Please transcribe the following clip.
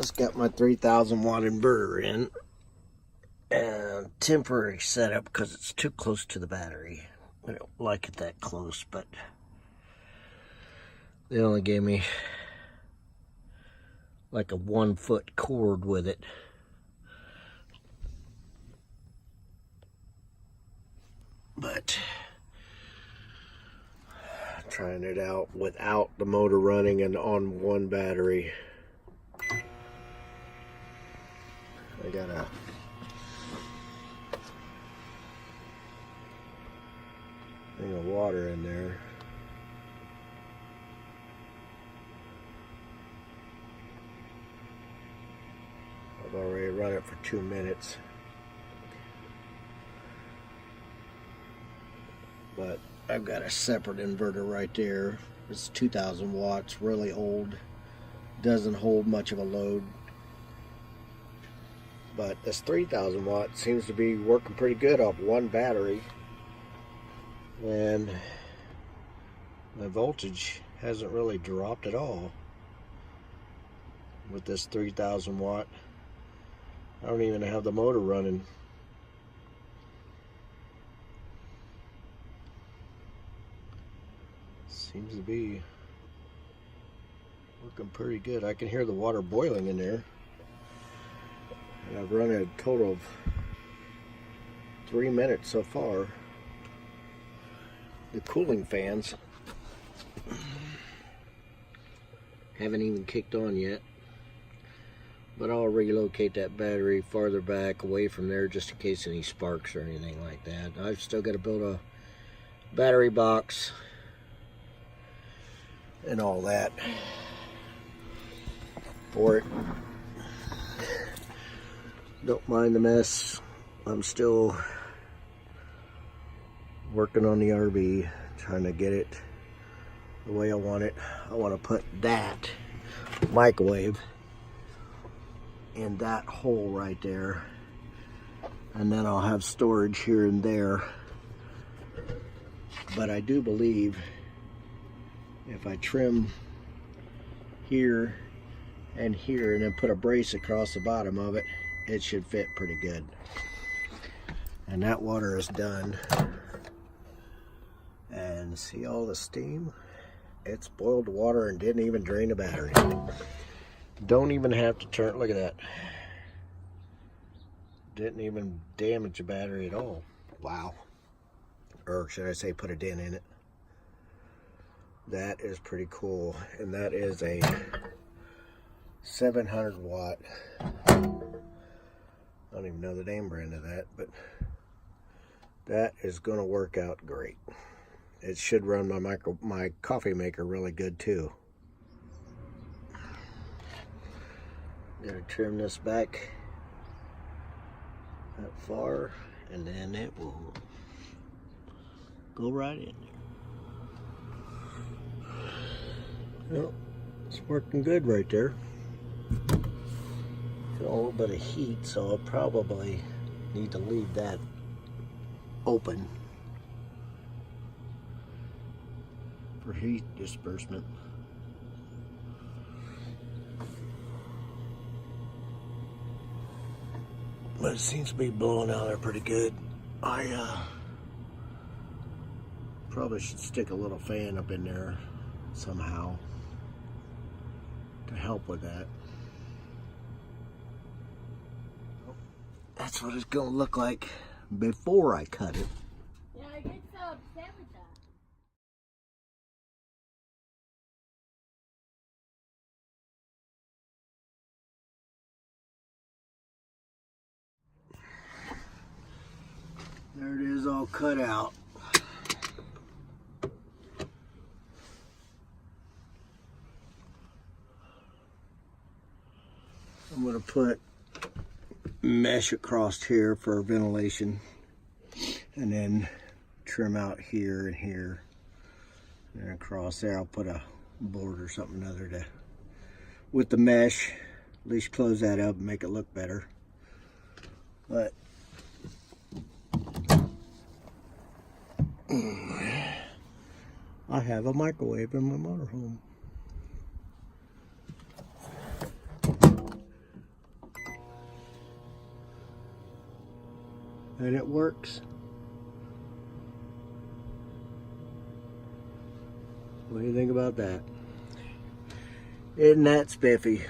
Just got my 3,000 watt inverter in, and temporary setup because it's too close to the battery. I don't like it that close, but they only gave me like a 1 foot cord with it. But trying it out without the motor running and on one battery. I got a thing of water in there. I've already run it for 2 minutes. But I've got a separate inverter right there. It's 2,000 watts, really old. Doesn't hold much of a load. But this 3,000 watt seems to be working pretty good off one battery. And my voltage hasn't really dropped at all with this 3,000 watt. I don't even have the motor running. Seems to be working pretty good. I can hear the water boiling in there. And I've run a total of 3 minutes so far. The cooling fans haven't even kicked on yet. But I'll relocate that battery farther back away from there just in case any sparks or anything like that. I've still got to build a battery box and all that for it. Don't mind the mess. I'm still working on the RV, trying to get it the way I want it. I want to put that microwave in that hole right there, and then I'll have storage here and there. But I do believe if I trim here and here and then put a brace across the bottom of it, it should fit pretty good. And that water is done. And see all the steam? It's boiled water and didn't even drain the battery. Don't even have to turn, look at that. Didn't even damage the battery at all. Wow. Or should I say put a dent in it. That is pretty cool. And that is a 700 watt. I don't even know the name brand of that, but that is going to work out great. It should run my coffee maker really good too. Gotta trim this back that far, and then it will go right in there. Well, it's working good right there. Got a little bit of heat, so I'll probably need to leave that open for heat disbursement. But it seems to be blowing out there pretty good. I probably should stick a little fan up in there somehow to help with that. That's what it's gonna look like before I cut it. Yeah, I get so upset with that. There it is, all cut out. I'm going to put mesh across here for ventilation, and then trim out here and here, and then across there I'll put a board or something other to, with the mesh, at least close that up and make it look better. But I have a microwave in my motorhome. And it works. What do you think about that? Isn't that spiffy?